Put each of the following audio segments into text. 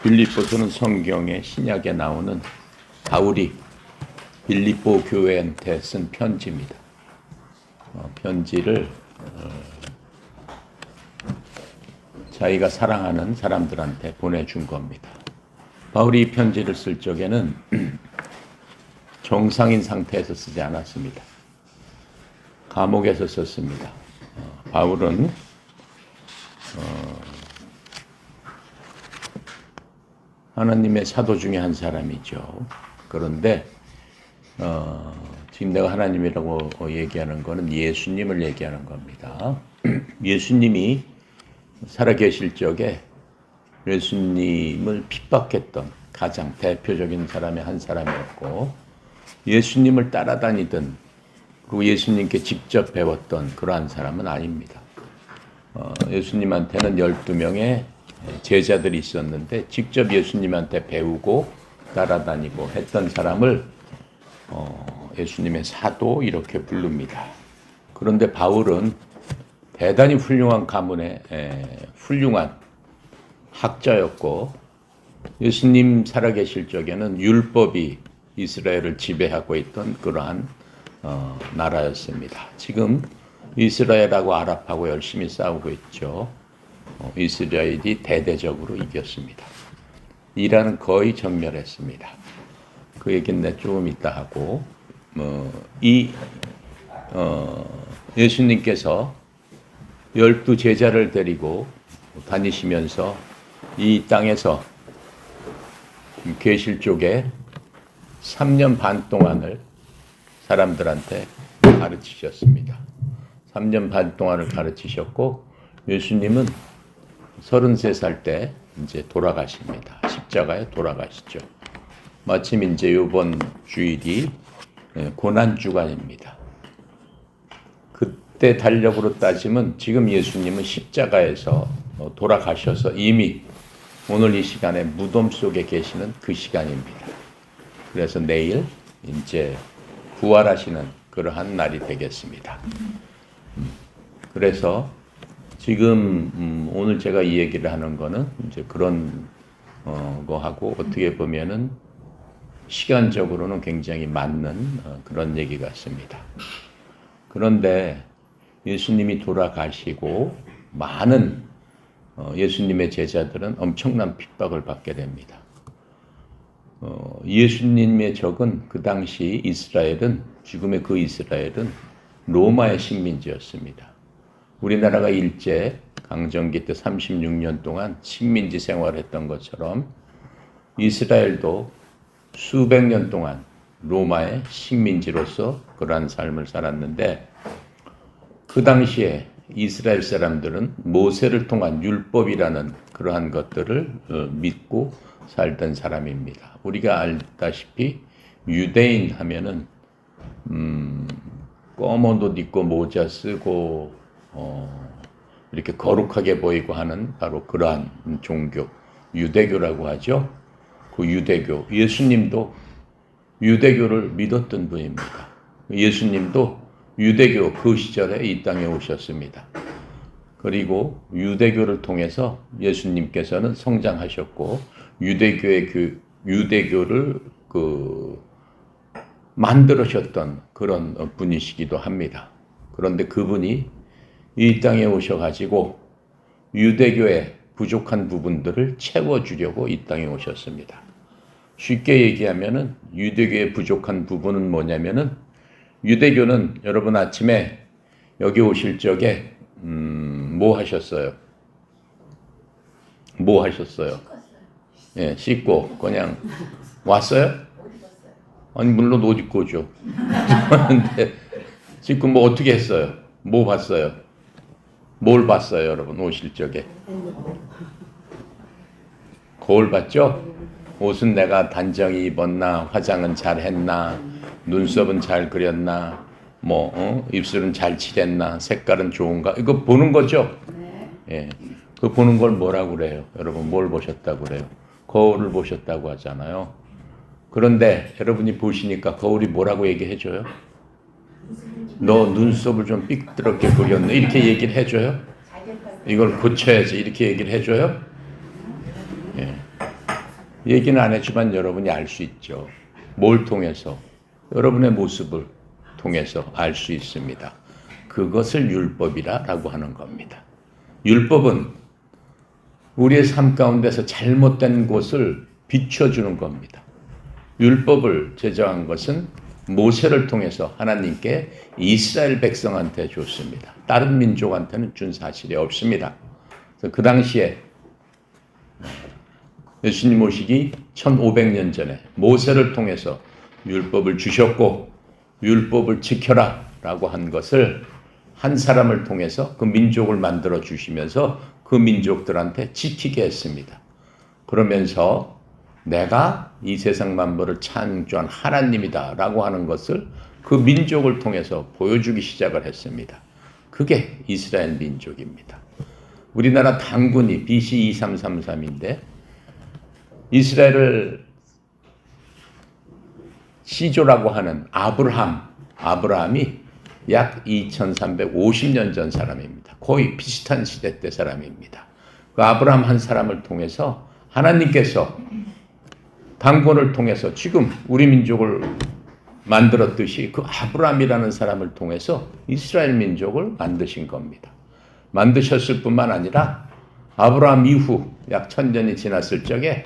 빌립보서는 성경의 신약에 나오는 바울이 빌립보 교회한테 쓴 편지입니다. 편지를 자기가 사랑하는 사람들한테 보내준 겁니다. 바울이 이 편지를 쓸 적에는 정상인 상태에서 쓰지 않았습니다. 감옥에서 썼습니다. 바울은 하나님의 사도 중에 한 사람이죠. 그런데 지금 내가 하나님이라고 얘기하는 것은 예수님을 얘기하는 겁니다. 예수님이 살아계실 적에 예수님을 핍박했던 가장 대표적인 사람의 한 사람이었고, 예수님을 따라다니던 그리고 예수님께 직접 배웠던 그러한 사람은 아닙니다. 예수님한테는 12명의 제자들이 있었는데 직접 예수님한테 배우고 따라다니고 했던 사람을 예수님의 사도 이렇게 부릅니다. 그런데 바울은 대단히 훌륭한 가문의 훌륭한 학자였고, 예수님 살아계실 적에는 율법이 이스라엘을 지배하고 있던 그러한 나라였습니다. 지금 이스라엘하고 아랍하고 열심히 싸우고 있죠. 이스라엘이 대대적으로 이겼습니다. 이란은 거의 전멸했습니다. 그 얘기는 내 조금 이따 하고, 예수님께서 12 제자를 데리고 다니시면서 이 땅에서 계실 쪽에 3년 반 동안을 사람들한테 가르치셨습니다. 3년 반 동안을 가르치셨고, 예수님은 33살 때 이제 돌아가십니다. 십자가에 돌아가시죠. 마침 이제 이번 주일이 고난주간입니다. 그때 달력으로 따지면 지금 예수님은 십자가에서 돌아가셔서 이미 오늘 이 시간에 무덤 속에 계시는 그 시간입니다. 그래서 내일 이제 부활하시는 그러한 날이 되겠습니다. 그래서 지금 오늘 제가 이 얘기를 하는 거는 이제 그런 거하고 어떻게 보면은 시간적으로는 굉장히 맞는 그런 얘기 같습니다. 그런데 예수님이 돌아가시고 많은 예수님의 제자들은 엄청난 핍박을 받게 됩니다. 예수님의 적은 그 당시 이스라엘은, 지금의 그 이스라엘은 로마의 식민지였습니다. 우리나라가 일제 강점기 때 36년 동안 식민지 생활했던 것처럼 이스라엘도 수백 년 동안 로마의 식민지로서 그러한 삶을 살았는데, 그 당시에 이스라엘 사람들은 모세를 통한 율법이라는 그러한 것들을 믿고 살던 사람입니다. 우리가 알다시피 유대인 하면은 검은 옷 입고 모자 쓰고 이렇게 거룩하게 보이고 하는 바로 그러한 종교, 유대교라고 하죠. 그 유대교, 예수님도 유대교를 믿었던 분입니다. 예수님도 유대교 그 시절에 이 땅에 오셨습니다. 그리고 유대교를 통해서 예수님께서는 성장하셨고, 유대교를 만들으셨던 그런 분이시기도 합니다. 그런데 그분이 이 땅에 오셔가지고 유대교의 부족한 부분들을 채워주려고 이 땅에 오셨습니다. 쉽게 얘기하면은 유대교의 부족한 부분은 뭐냐면은, 유대교는 여러분 아침에 여기 오실 적에 뭐 하셨어요? 뭐 하셨어요? 예, 씻고 그냥 왔어요? 아니 물론 옷 입고 오죠. 근데 지금 뭐 어떻게 했어요? 뭐 봤어요? 뭘 봤어요, 여러분 오실 적에? 거울 봤죠? 옷은 내가 단정히 입었나, 화장은 잘 했나, 눈썹은 잘 그렸나, 입술은 잘 칠했나, 색깔은 좋은가, 이거 보는 거죠? 예, 그 보는 걸 뭐라고 그래요? 여러분 뭘 보셨다고 그래요? 거울을 보셨다고 하잖아요. 그런데 여러분이 보시니까 거울이 뭐라고 얘기해줘요? 너 눈썹을 좀 삐뚤게 그렸네, 이렇게 얘기를 해줘요? 이걸 고쳐야지, 이렇게 얘기를 해줘요? 예. 얘기는 안 했지만 여러분이 알 수 있죠. 뭘 통해서? 여러분의 모습을 통해서 알 수 있습니다. 그것을 율법이라고 하는 겁니다. 율법은 우리의 삶 가운데서 잘못된 곳을 비춰주는 겁니다. 율법을 제정한 것은 모세를 통해서 하나님께 이스라엘 백성한테 줬습니다. 다른 민족한테는 준 사실이 없습니다. 그래서 그 당시에 예수님 오시기 1500년 전에 모세를 통해서 율법을 주셨고 율법을 지켜라 라고 한 것을 한 사람을 통해서 그 민족을 만들어 주시면서 그 민족들한테 지키게 했습니다. 그러면서 내가 이 세상 만물을 창조한 하나님이다 라고 하는 것을 그 민족을 통해서 보여주기 시작을 했습니다. 그게 이스라엘 민족입니다. 우리나라 단군이 BC 2333인데 이스라엘을 시조라고 하는 아브라함이 약 2350년 전 사람입니다. 거의 비슷한 시대 때 사람입니다. 그 아브라함 한 사람을 통해서 하나님께서 단군을 통해서 지금 우리 민족을 만들었듯이 그 아브라함이라는 사람을 통해서 이스라엘 민족을 만드신 겁니다. 만드셨을 뿐만 아니라 아브라함 이후 약 1000년이 지났을 적에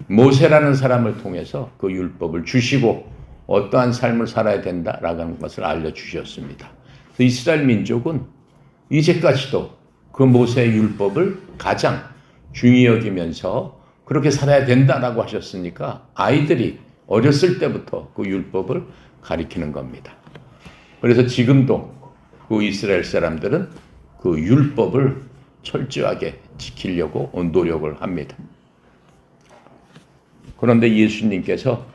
모세라는 사람을 통해서 그 율법을 주시고 어떠한 삶을 살아야 된다라는 것을 알려주셨습니다. 이스라엘 민족은 이제까지도 그 모세의 율법을 가장 중히 여기면서 그렇게 살아야 된다라고 하셨으니까 아이들이 어렸을 때부터 그 율법을 가리키는 겁니다. 그래서 지금도 그 이스라엘 사람들은 그 율법을 철저하게 지키려고 노력을 합니다. 그런데 예수님께서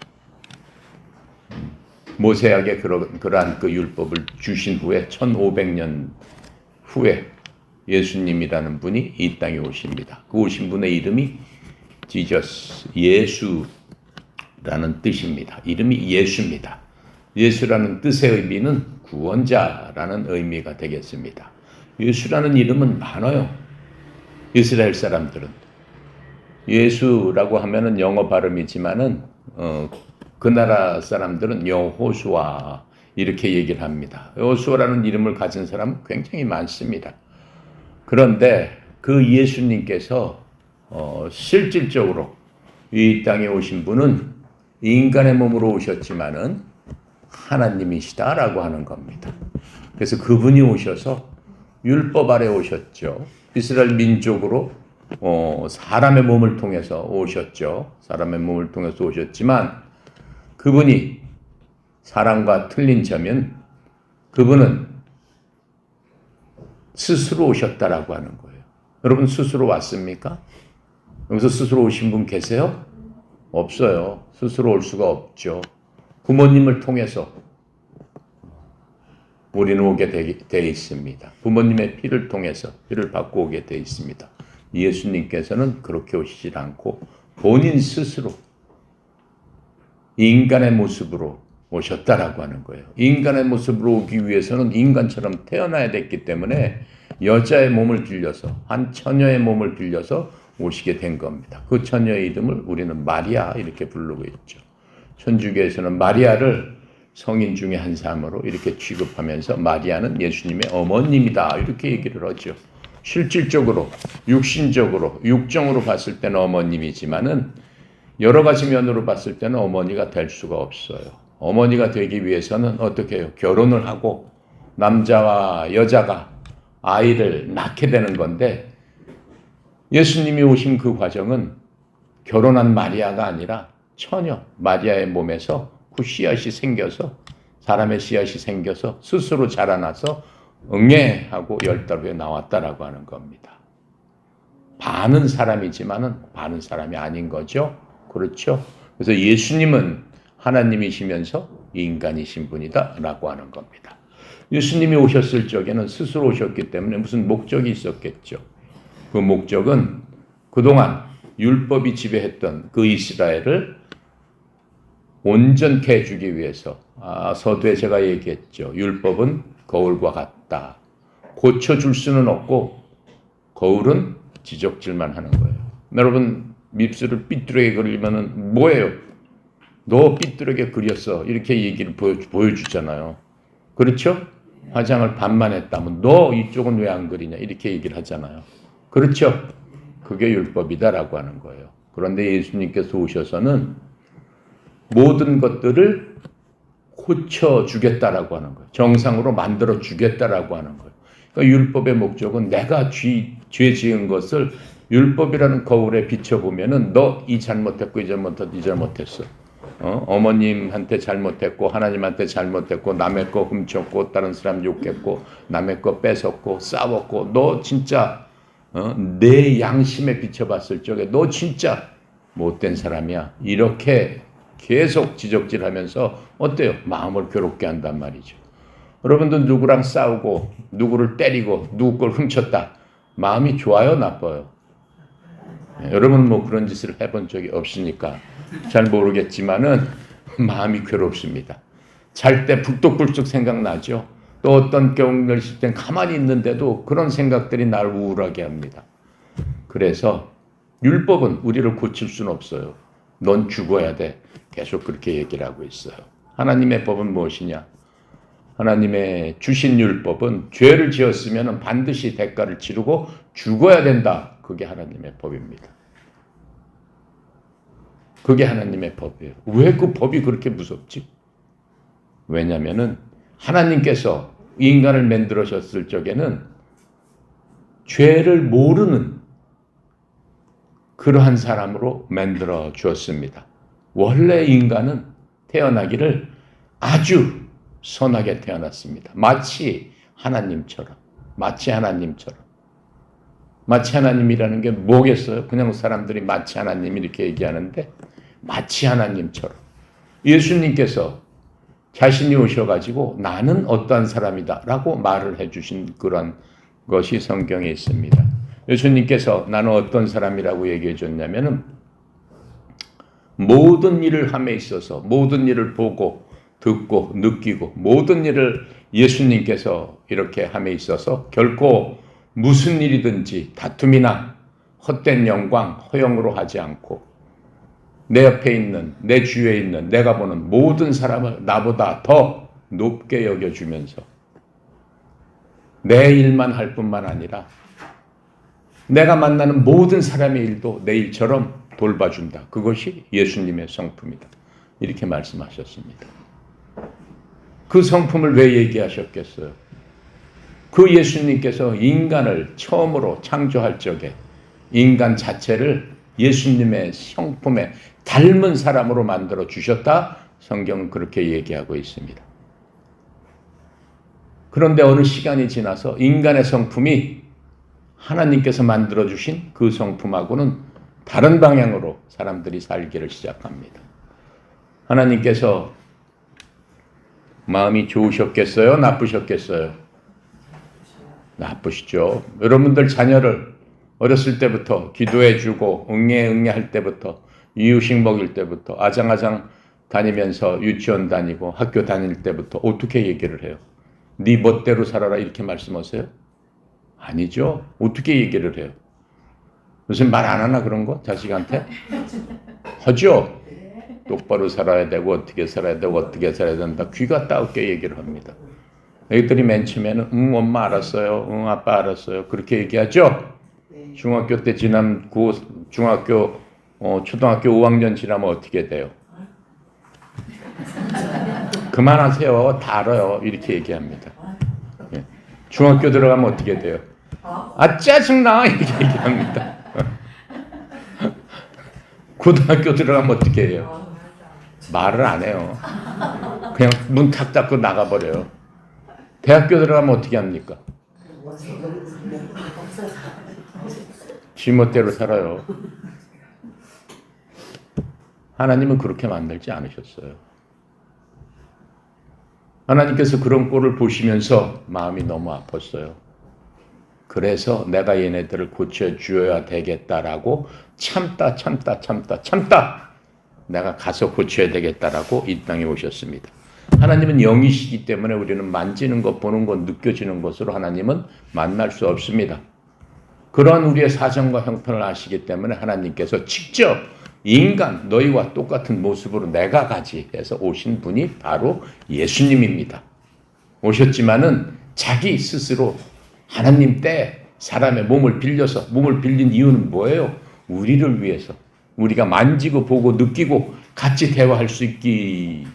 모세에게 그러한 그 율법을 주신 후에 1500년 후에 예수님이라는 분이 이 땅에 오십니다. 그 오신 분의 이름이 지저스, 예수라는 뜻입니다. 이름이 예수입니다. 예수라는 뜻의 의미는 구원자라는 의미가 되겠습니다. 예수라는 이름은 많아요. 이스라엘 사람들은. 예수라고 하면은 영어 발음이지만은 그 나라 사람들은 여호수아 이렇게 얘기를 합니다. 여호수아라는 이름을 가진 사람은 굉장히 많습니다. 그런데 그 예수님께서 실질적으로 이 땅에 오신 분은 인간의 몸으로 오셨지만은 하나님이시다라고 하는 겁니다. 그래서 그분이 오셔서 율법 아래 오셨죠. 이스라엘 민족으로 사람의 몸을 통해서 오셨죠. 사람의 몸을 통해서 오셨지만 그분이 사람과 틀린 점은 그분은 스스로 오셨다라고 하는 거예요. 여러분 스스로 왔습니까? 여기서 스스로 오신 분 계세요? 없어요. 스스로 올 수가 없죠. 부모님을 통해서 우리는 오게 되어 있습니다. 부모님의 피를 통해서 피를 받고 오게 되어 있습니다. 예수님께서는 그렇게 오시질 않고 본인 스스로 인간의 모습으로 오셨다라고 하는 거예요. 인간의 모습으로 오기 위해서는 인간처럼 태어나야 됐기 때문에 여자의 몸을 빌려서 한 처녀의 몸을 빌려서 오시게 된 겁니다. 그 처녀의 이름을 우리는 마리아 이렇게 부르고 있죠. 천주교에서는 마리아를 성인 중에 한 사람으로 이렇게 취급하면서 마리아는 예수님의 어머님이다 이렇게 얘기를 하죠. 실질적으로 육신적으로 육정으로 봤을 때는 어머님이지만은 여러 가지 면으로 봤을 때는 어머니가 될 수가 없어요. 어머니가 되기 위해서는 어떻게 해요? 결혼을 하고 남자와 여자가 아이를 낳게 되는 건데 예수님이 오신 그 과정은 결혼한 마리아가 아니라 처녀 마리아의 몸에서 그 씨앗이 생겨서 사람의 씨앗이 생겨서 스스로 자라나서 응애하고 10달 후에 나왔다라고 하는 겁니다. 반은 사람이지만은 반은 사람이 아닌 거죠. 그렇죠? 그래서 예수님은 하나님이시면서 인간이신 분이다라고 하는 겁니다. 예수님이 오셨을 적에는 스스로 오셨기 때문에 무슨 목적이 있었겠죠. 그 목적은 그동안 율법이 지배했던 그 이스라엘을 온전케 해주기 위해서 서두에 제가 얘기했죠. 율법은 거울과 같다. 고쳐줄 수는 없고 거울은 지적질만 하는 거예요. 여러분 입술을 삐뚤게 그리면은 뭐예요? 너 삐뚤게 그렸어. 이렇게 얘기를 보여주잖아요. 그렇죠? 화장을 반만 했다면 너 이쪽은 왜 안 그리냐 이렇게 얘기를 하잖아요. 그렇죠? 그게 율법이다라고 하는 거예요. 그런데 예수님께서 오셔서는 모든 것들을 고쳐주겠다라고 하는 거예요. 정상으로 만들어주겠다라고 하는 거예요. 그러니까 율법의 목적은 내가 죄 지은 것을 율법이라는 거울에 비춰보면은 너 이 잘못했고 이 잘못했어. 어머님한테 잘못했고 하나님한테 잘못했고 남의 거 훔쳤고 다른 사람 욕했고 남의 거 뺏었고 싸웠고 너 진짜 내 양심에 비춰봤을 적에 너 진짜 못된 사람이야. 이렇게 계속 지적질하면서 어때요? 마음을 괴롭게 한단 말이죠. 여러분들 누구랑 싸우고 누구를 때리고 누구 걸 훔쳤다. 마음이 좋아요? 나빠요? 여러분 뭐 그런 짓을 해본 적이 없으니까 잘 모르겠지만은 마음이 괴롭습니다. 잘 때 불뚝불뚝 생각나죠. 또 어떤 경우를 있을 땐 가만히 있는데도 그런 생각들이 나를 우울하게 합니다. 그래서 율법은 우리를 고칠 수는 없어요. 넌 죽어야 돼. 계속 그렇게 얘기를 하고 있어요. 하나님의 법은 무엇이냐? 하나님의 주신 율법은 죄를 지었으면 반드시 대가를 치르고 죽어야 된다. 그게 하나님의 법입니다. 그게 하나님의 법이에요. 왜 그 법이 그렇게 무섭지? 왜냐하면은 하나님께서 인간을 만들으셨을 적에는 죄를 모르는 그러한 사람으로 만들어 주었습니다. 원래 인간은 태어나기를 아주 선하게 태어났습니다. 마치 하나님처럼. 마치 하나님이라는 게 뭐겠어요? 그냥 사람들이 마치 하나님 이렇게 얘기하는데 마치 하나님처럼. 예수님께서 자신이 오셔가지고 나는 어떠한 사람이다 라고 말을 해주신 그런 것이 성경에 있습니다. 예수님께서 나는 어떤 사람이라고 얘기해 줬냐면은 모든 일을 함에 있어서 모든 일을 보고 듣고 느끼고 모든 일을 예수님께서 이렇게 함에 있어서 결코 무슨 일이든지 다툼이나 헛된 영광, 허영으로 하지 않고 내 옆에 있는, 내 주위에 있는 내가 보는 모든 사람을 나보다 더 높게 여겨주면서 내 일만 할 뿐만 아니라 내가 만나는 모든 사람의 일도 내 일처럼 돌봐준다. 그것이 예수님의 성품이다. 이렇게 말씀하셨습니다. 그 성품을 왜 얘기하셨겠어요? 그 예수님께서 인간을 처음으로 창조할 적에 인간 자체를 예수님의 성품에 닮은 사람으로 만들어 주셨다. 성경은 그렇게 얘기하고 있습니다. 그런데 어느 시간이 지나서 인간의 성품이 하나님께서 만들어 주신 그 성품하고는 다른 방향으로 사람들이 살기를 시작합니다. 하나님께서 마음이 좋으셨겠어요? 나쁘셨겠어요? 나쁘시죠. 여러분들 자녀를 어렸을 때부터 기도해주고 응애할 때부터 이유식 먹일 때부터 아장아장 다니면서 유치원 다니고 학교 다닐 때부터 어떻게 얘기를 해요? 네 멋대로 살아라 이렇게 말씀하세요? 아니죠. 어떻게 얘기를 해요? 무슨 말 안 하나 그런 거? 자식한테? 하죠. 똑바로 살아야 되고 어떻게 살아야 되고 어떻게 살아야 된다. 귀가 따갑게 얘기를 합니다. 애들이 맨 처음에는 엄마 알았어요. 아빠 알았어요. 그렇게 얘기하죠. 중학교 때 지나면 초등학교 5학년 지나면 어떻게 돼요? 그만하세요. 다 알아요. 이렇게 얘기합니다. 예. 중학교 들어가면 어떻게 돼요? 아 짜증나 이렇게 얘기합니다. 고등학교 들어가면 어떻게 해요? 말을 안 해요. 그냥 문 탁 닫고 나가버려요. 대학교 들어가면 어떻게 합니까? 지멋대로 살아요. 하나님은 그렇게 만들지 않으셨어요. 하나님께서 그런 꼴을 보시면서 마음이 너무 아팠어요. 그래서 내가 얘네들을 고쳐주어야 되겠다라고 참다 내가 가서 고쳐야 되겠다라고 이 땅에 오셨습니다. 하나님은 영이시기 때문에 우리는 만지는 것, 보는 것, 느껴지는 것으로 하나님은 만날 수 없습니다. 그런 우리의 사정과 형편을 아시기 때문에 하나님께서 직접 인간 너희와 똑같은 모습으로 내가 가지 해서 오신 분이 바로 예수님입니다. 오셨지만은 자기 스스로 하나님 때 사람의 몸을 빌려서 몸을 빌린 이유는 뭐예요? 우리를 위해서 우리가 만지고 보고 느끼고 같이 대화할 수 있기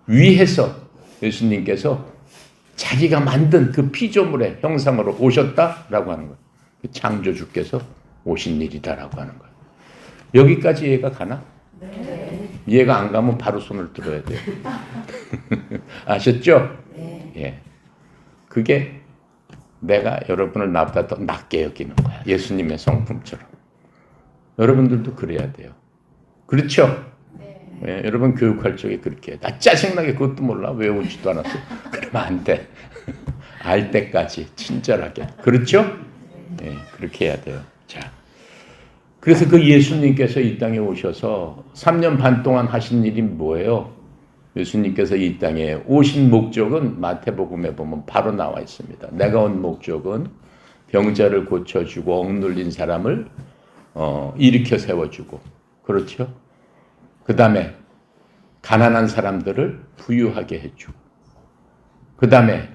위해서 예수님께서 자기가 만든 그 피조물의 형상으로 오셨다라고 하는 거예요. 창조주께서 오신 일이다라고 하는 거예요. 여기까지 이해가 가나? 네. 이해가 안 가면 바로 손을 들어야 돼요. 아셨죠? 네. 예. 그게 내가 여러분을 나보다 더 낫게 여기는 거야. 예수님의 성품처럼. 여러분들도 그래야 돼요. 그렇죠? 네. 예, 여러분 교육할 적에 그렇게 해. 나 짜증나게 그것도 몰라. 외우지도 않았어. 그러면 안 돼. 알 때까지 친절하게. 그렇죠? 예, 그렇게 해야 돼요. 자, 그래서 그 예수님께서 이 땅에 오셔서 3년 반 동안 하신 일이 뭐예요? 예수님께서 이 땅에 오신 목적은 마태복음에 보면 바로 나와 있습니다. 내가 온 목적은 병자를 고쳐주고 억눌린 사람을 일으켜 세워주고, 그렇죠? 그 다음에 가난한 사람들을 부유하게 해주고, 그 다음에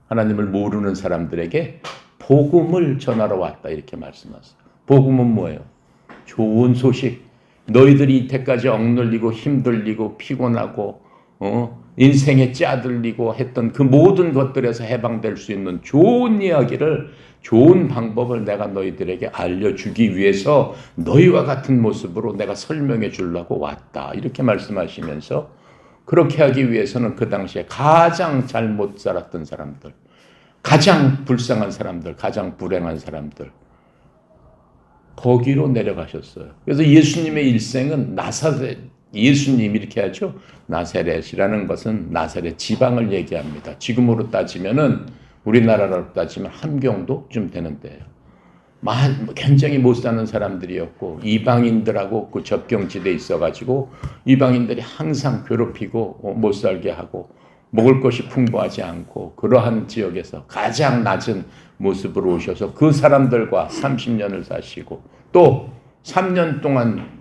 하나님을 모르는 사람들에게 복음을 전하러 왔다 이렇게 말씀하셨어요. 복음은 뭐예요? 좋은 소식. 너희들이 이때까지 억눌리고 힘들리고 피곤하고 인생에 짜들리고 했던 그 모든 것들에서 해방될 수 있는 좋은 이야기를, 좋은 방법을 내가 너희들에게 알려주기 위해서 너희와 같은 모습으로 내가 설명해 주려고 왔다 이렇게 말씀하시면서, 그렇게 하기 위해서는 그 당시에 가장 잘못 살았던 사람들, 가장 불쌍한 사람들, 가장 불행한 사람들, 거기로 내려가셨어요. 그래서 예수님의 일생은 나사렛, 예수님 이렇게 하죠. 나사렛이라는 것은 나사렛 지방을 얘기합니다. 지금으로 따지면은 우리나라로 따지면 함경도쯤 되는 데예요. 굉장히 못 사는 사람들이었고 이방인들하고 그 접경지대에 있어가지고 이방인들이 항상 괴롭히고 못 살게 하고 먹을 것이 풍부하지 않고 그러한 지역에서 가장 낮은 모습으로 오셔서 그 사람들과 30년을 사시고 또 3년 동안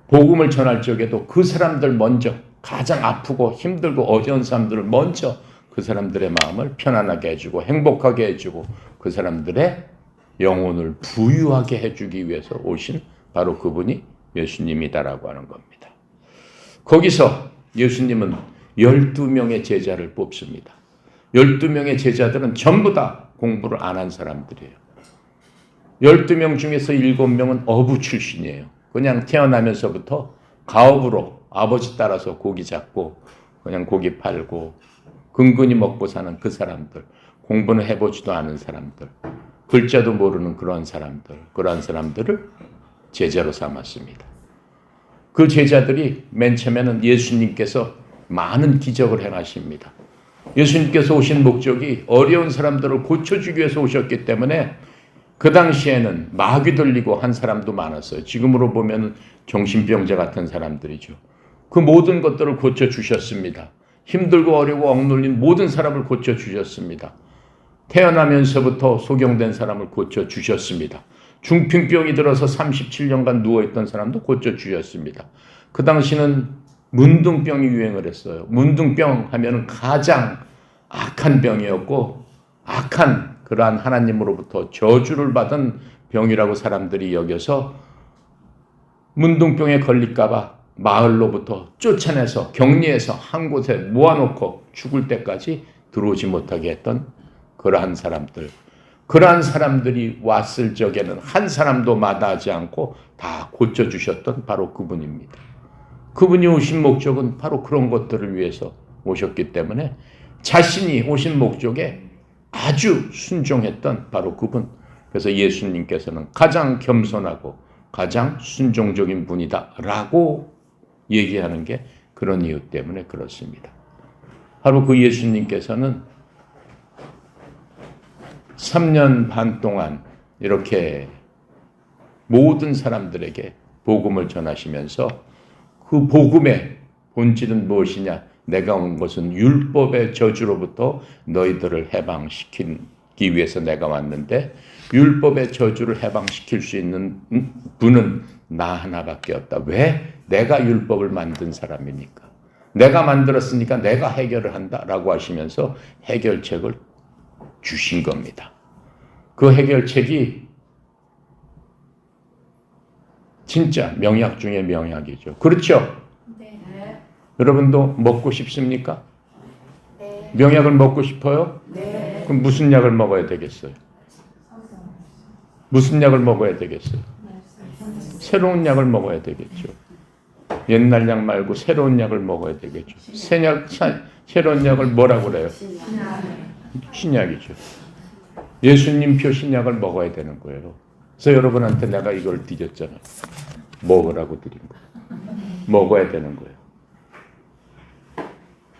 복음을 전할 적에도 그 사람들 먼저, 가장 아프고 힘들고 어려운 사람들을 먼저 그 사람들의 마음을 편안하게 해주고 행복하게 해주고 그 사람들의 영혼을 부유하게 해주기 위해서 오신 바로 그분이 예수님이다라고 하는 겁니다. 거기서 예수님은 12명의 제자를 뽑습니다. 12명의 제자들은 전부 다 공부를 안 한 사람들이에요. 12명 중에서 7명은 어부 출신이에요. 그냥 태어나면서부터 가업으로 아버지 따라서 고기 잡고 그냥 고기 팔고 근근히 먹고 사는 그 사람들, 공부는 해보지도 않은 사람들, 글자도 모르는 그런 사람들을 제자로 삼았습니다. 그 제자들이 맨 처음에는 예수님께서 많은 기적을 행하십니다. 예수님께서 오신 목적이 어려운 사람들을 고쳐주기 위해서 오셨기 때문에 그 당시에는 마귀 들리고 한 사람도 많았어요. 지금으로 보면 정신병자 같은 사람들이죠. 그 모든 것들을 고쳐주셨습니다. 힘들고 어려워 억눌린 모든 사람을 고쳐주셨습니다. 태어나면서부터 소경된 사람을 고쳐주셨습니다. 중풍병이 들어서 37년간 누워있던 사람도 고쳐주셨습니다. 그 당시는 문둥병이 유행을 했어요. 문둥병 하면은 가장 악한 병이었고 악한 그러한 하나님으로부터 저주를 받은 병이라고 사람들이 여겨서 문둥병에 걸릴까봐 마을로부터 쫓아내서 격리해서 한 곳에 모아놓고 죽을 때까지 들어오지 못하게 했던 그러한 사람들. 그러한 사람들이 왔을 적에는 한 사람도 마다하지 않고 다 고쳐주셨던 바로 그분입니다. 그분이 오신 목적은 바로 그런 것들을 위해서 오셨기 때문에 자신이 오신 목적에 아주 순종했던 바로 그분. 그래서 예수님께서는 가장 겸손하고 가장 순종적인 분이다 라고 얘기하는 게 그런 이유 때문에 그렇습니다. 바로 그 예수님께서는 3년 반 동안 이렇게 모든 사람들에게 복음을 전하시면서 그 복음의 본질은 무엇이냐? 내가 온 것은 율법의 저주로부터 너희들을 해방시키기 위해서 내가 왔는데 율법의 저주를 해방시킬 수 있는 분은 나 하나밖에 없다. 왜? 내가 율법을 만든 사람이니까. 내가 만들었으니까 내가 해결을 한다라고 하시면서 해결책을 주신 겁니다. 그 해결책이 진짜 명약 중에 명약이죠. 그렇죠? 네. 여러분도 먹고 싶습니까? 네. 명약을 먹고 싶어요? 네. 그럼 무슨 약을 먹어야 되겠어요? 무슨 약을 먹어야 되겠어요? 새로운 약을 먹어야 되겠죠. 옛날 약 말고 새로운 약을 먹어야 되겠죠. 새로운 약을 뭐라고 그래요? 신약이죠. 예수님표 신약을 먹어야 되는 거예요. 그래서 여러분한테 내가 이걸 드렸잖아요. 먹으라고 드린 거예요. 먹어야 되는 거예요.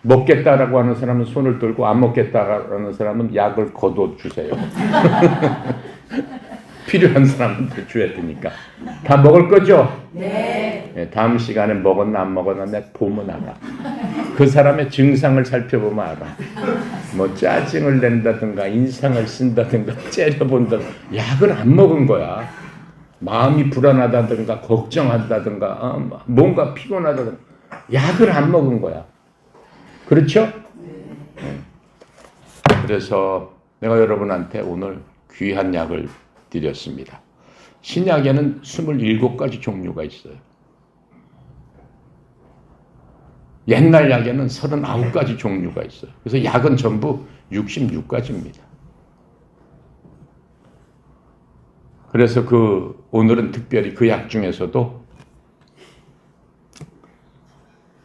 먹겠다라고 하는 사람은 손을 들고 안 먹겠다라는 사람은 약을 거둬주세요. 필요한 사람한테 줘야 되니까. 다 먹을 거죠? 네. 네. 다음 시간에 먹었나 안 먹었나 내가 보면 알아. 그 사람의 증상을 살펴보면 알아. 뭐 짜증을 낸다든가 인상을 쓴다든가 째려본다든가 약을 안 먹은 거야. 마음이 불안하다든가 걱정한다든가 뭔가 피곤하다든가 약을 안 먹은 거야. 그렇죠? 네. 그래서 내가 여러분한테 오늘 귀한 약을 드렸습니다. 신약에는 27가지 종류가 있어요. 옛날 약에는 39가지 종류가 있어요. 그래서 약은 전부 66가지입니다. 그래서 오늘은 특별히 그 약 중에서도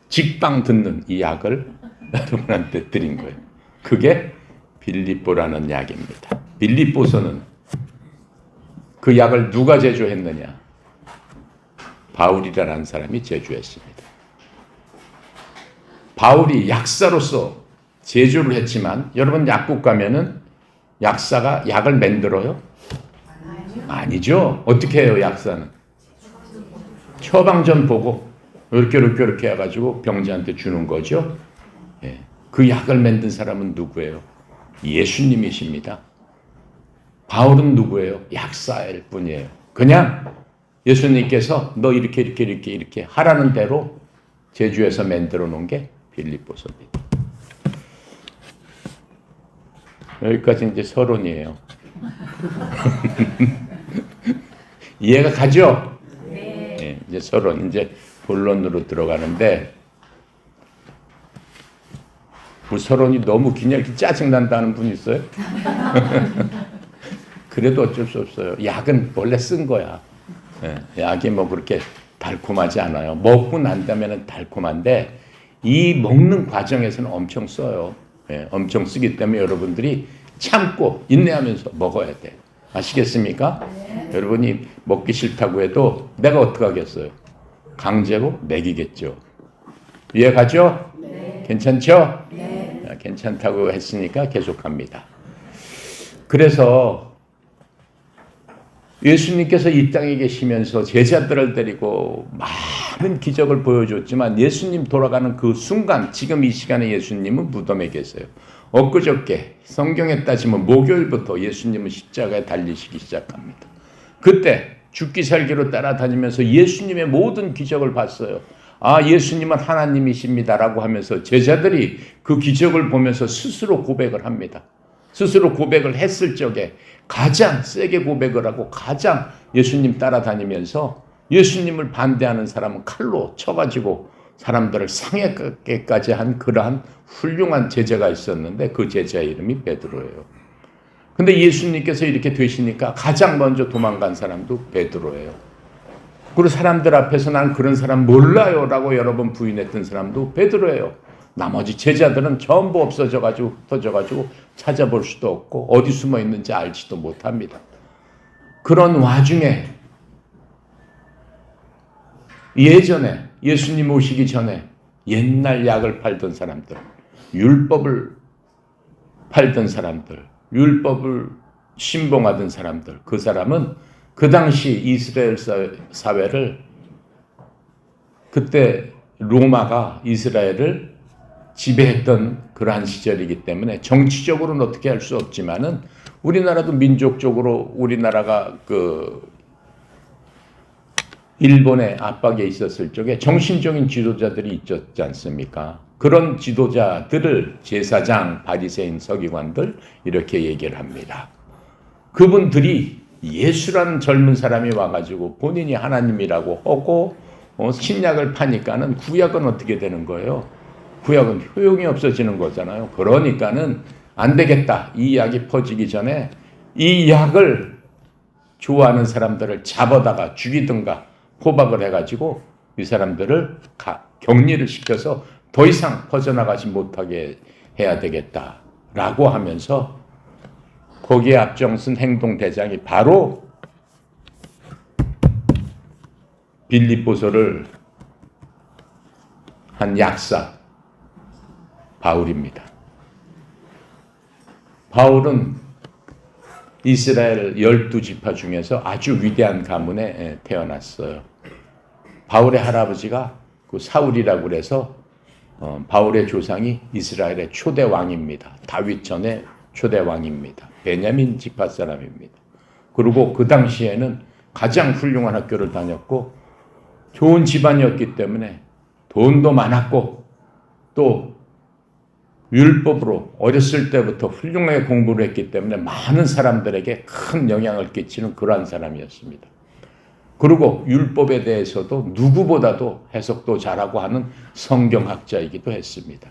직방 듣는 이 약을 여러분한테 드린 거예요. 그게 빌립보라는 약입니다. 빌립보서는 그 약을 누가 제조했느냐? 바울이라는 사람이 제조했습니다. 바울이 약사로서 제조를 했지만 여러분 약국 가면은 약사가 약을 만들어요? 아니죠. 어떻게 해요, 약사는? 처방전 보고 이렇게 해가지고 병자한테 주는 거죠. 예. 그 약을 만든 사람은 누구예요? 예수님이십니다. 바울은 누구예요? 약사일 뿐이에요. 그냥 예수님께서 너 이렇게 하라는 대로 제주에서 만들어 놓은 게 빌립보서입니다. 여기까지 이제 서론이에요. 이해가 가죠? 네. 네, 이제 서론, 이제 본론으로 들어가는데, 그 서론이 너무 그냥 짜증난다는 분 있어요? 그래도 어쩔 수 없어요. 약은 원래 쓴 거야. 네, 약이 뭐 그렇게 달콤하지 않아요. 먹고 난 다음에는 달콤한데, 이 먹는 과정에서는 엄청 써요. 네, 엄청 쓰기 때문에 여러분들이 참고 인내하면서 먹어야 돼. 아시겠습니까? 네. 여러분이 먹기 싫다고 해도 내가 어떻게 하겠어요? 강제로 먹이겠죠. 이해가죠? 네. 괜찮죠? 네. 괜찮다고 했으니까 계속합니다. 그래서 예수님께서 이 땅에 계시면서 제자들을 데리고 많은 기적을 보여줬지만 예수님 돌아가는 그 순간, 지금 이 시간에 예수님은 무덤에 계세요. 엊그저께 성경에 따지면 목요일부터 예수님은 십자가에 달리시기 시작합니다. 그때 죽기 살기로 따라다니면서 예수님의 모든 기적을 봤어요. 아, 예수님은 하나님이십니다라고 하면서 제자들이 그 기적을 보면서 스스로 고백을 합니다. 스스로 고백을 했을 적에 가장 세게 고백을 하고 가장 예수님 따라다니면서 예수님을 반대하는 사람은 칼로 쳐가지고 사람들을 상하게까지 한 그러한 훌륭한 제자가 있었는데 그 제자의 이름이 베드로예요. 근데 예수님께서 이렇게 되시니까 가장 먼저 도망간 사람도 베드로예요. 그리고 사람들 앞에서 난 그런 사람 몰라요 라고 여러 번 부인했던 사람도 베드로예요. 나머지 제자들은 전부 없어져가지고 흩어져가지고 찾아볼 수도 없고 어디 숨어 있는지 알지도 못합니다. 그런 와중에 예전에 예수님 오시기 전에 옛날 약을 팔던 사람들, 율법을 팔던 사람들, 율법을 신봉하던 사람들, 그 사람은 그 당시 이스라엘 사회를, 그때 로마가 이스라엘을 지배했던 그러한 시절이기 때문에 정치적으로는 어떻게 할 수 없지만은 우리나라도 민족적으로 우리나라가 일본의 압박에 있었을 적에 정신적인 지도자들이 있었지 않습니까? 그런 지도자들을 제사장, 바리새인, 서기관들 이렇게 얘기를 합니다. 그분들이 예수라는 젊은 사람이 와가지고 본인이 하나님이라고 하고 신약을 파니까는 구약은 어떻게 되는 거예요? 구약은 효용이 없어지는 거잖아요. 그러니까는 안 되겠다. 이 약이 퍼지기 전에 이 약을 좋아하는 사람들을 잡아다가 죽이든가 포박을 해가지고 이 사람들을 격리를 시켜서 더 이상 퍼져나가지 못하게 해야 되겠다라고 하면서 거기에 앞장선 행동대장이 바로 빌립보서를 한 약사 바울입니다. 바울은 이스라엘 12지파 중에서 아주 위대한 가문에 태어났어요. 바울의 할아버지가 그 사울이라고 그래서 바울의 조상이 이스라엘의 초대 왕입니다. 다윗 전에 초대 왕입니다. 베냐민 지파 사람입니다. 그리고 그 당시에는 가장 훌륭한 학교를 다녔고 좋은 집안이었기 때문에 돈도 많았고 또 율법으로 어렸을 때부터 훌륭하게 공부를 했기 때문에 많은 사람들에게 큰 영향을 끼치는 그러한 사람이었습니다. 그리고 율법에 대해서도 누구보다도 해석도 잘하고 하는 성경학자이기도 했습니다.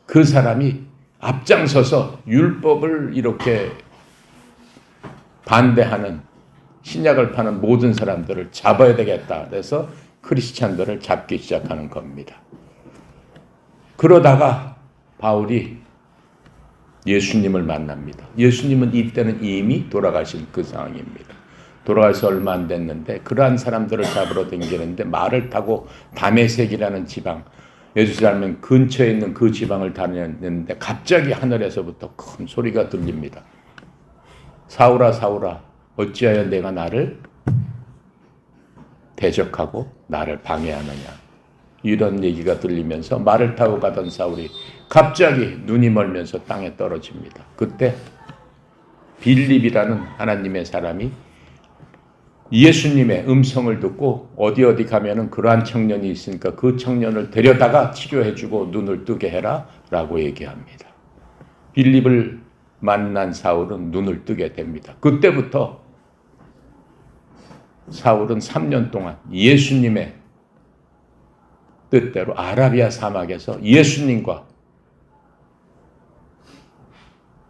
그 사람이 앞장서서 율법을 이렇게 반대하는 신약을 파는 모든 사람들을 잡아야 되겠다. 그래서 크리스찬들을 잡기 시작하는 겁니다. 그러다가 바울이 예수님을 만납니다. 예수님은 이때는 이미 돌아가신 그 상황입니다. 돌아가서 얼마 안 됐는데 그러한 사람들을 잡으러 다니는데 말을 타고 다메섹이라는 지방, 예루살렘 근처에 있는 그 지방을 다녔는데 갑자기 하늘에서부터 큰 소리가 들립니다. 사울아 사울아 어찌하여 내가 나를 대적하고 나를 방해하느냐. 이런 얘기가 들리면서 말을 타고 가던 사울이 갑자기 눈이 멀면서 땅에 떨어집니다. 그때 빌립이라는 하나님의 사람이 예수님의 음성을 듣고 어디 가면은 그러한 청년이 있으니까 그 청년을 데려다가 치료해주고 눈을 뜨게 해라 라고 얘기합니다. 빌립을 만난 사울은 눈을 뜨게 됩니다. 그때부터 사울은 3년 동안 예수님의 뜻대로 아라비아 사막에서 예수님과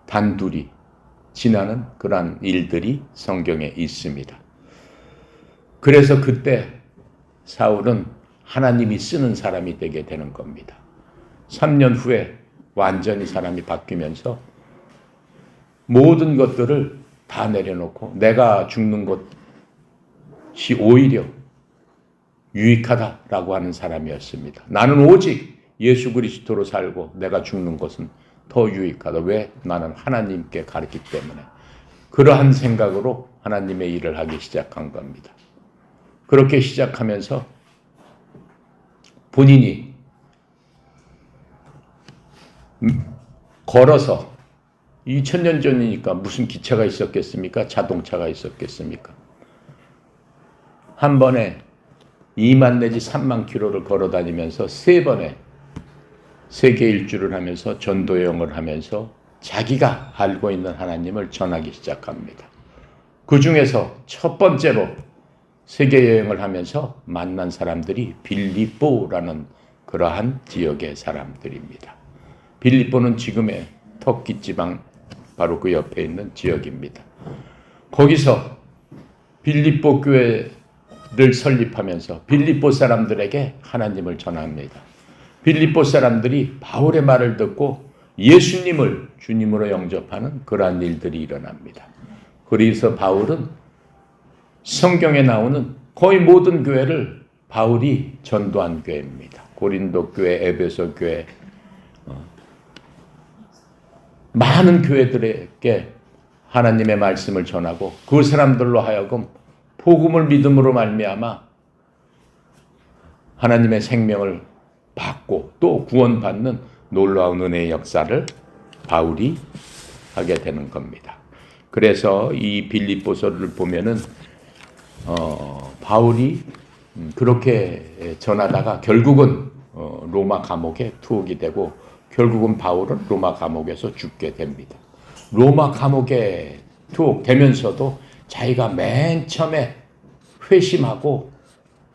단둘이 지나는 그러한 일들이 성경에 있습니다. 그래서 그때 사울은 하나님이 쓰는 사람이 되게 되는 겁니다. 3년 후에 완전히 사람이 바뀌면서 모든 것들을 다 내려놓고 내가 죽는 것이 오히려 유익하다라고 하는 사람이었습니다. 나는 오직 예수 그리스도로 살고 내가 죽는 것은 더 유익하다. 왜? 나는 하나님께 가르치기 때문에. 그러한 생각으로 하나님의 일을 하기 시작한 겁니다. 그렇게 시작하면서 본인이 걸어서 2000년 전이니까 무슨 기차가 있었겠습니까? 자동차가 있었겠습니까? 한 번에 2만 내지 3만 킬로를 걸어 다니면서 3번의 세계 일주를 하면서 전도 여행을 하면서 자기가 알고 있는 하나님을 전하기 시작합니다. 그 중에서 첫 번째로 세계 여행을 하면서 만난 사람들이 빌립보라는 그러한 지역의 사람들입니다. 빌립보는 지금의 터키 지방 바로 그 옆에 있는 지역입니다. 거기서 빌립보 교회를 설립하면서 빌립보 사람들에게 하나님을 전합니다. 빌립보 사람들이 바울의 말을 듣고 예수님을 주님으로 영접하는 그러한 일들이 일어납니다. 그래서 바울은 성경에 나오는 거의 모든 교회를 바울이 전도한 교회입니다. 고린도 교회, 에베소 교회, 많은 교회들에게 하나님의 말씀을 전하고 그 사람들로 하여금 복음을 믿음으로 말미암아 하나님의 생명을 받고 또 구원받는 놀라운 은혜의 역사를 바울이 하게 되는 겁니다. 그래서 이 빌립보서를 보면은 바울이 그렇게 전하다가 결국은 로마 감옥에 투옥이 되고 결국은 바울은 로마 감옥에서 죽게 됩니다. 로마 감옥에 투옥되면서도 자기가 맨 처음에 회심하고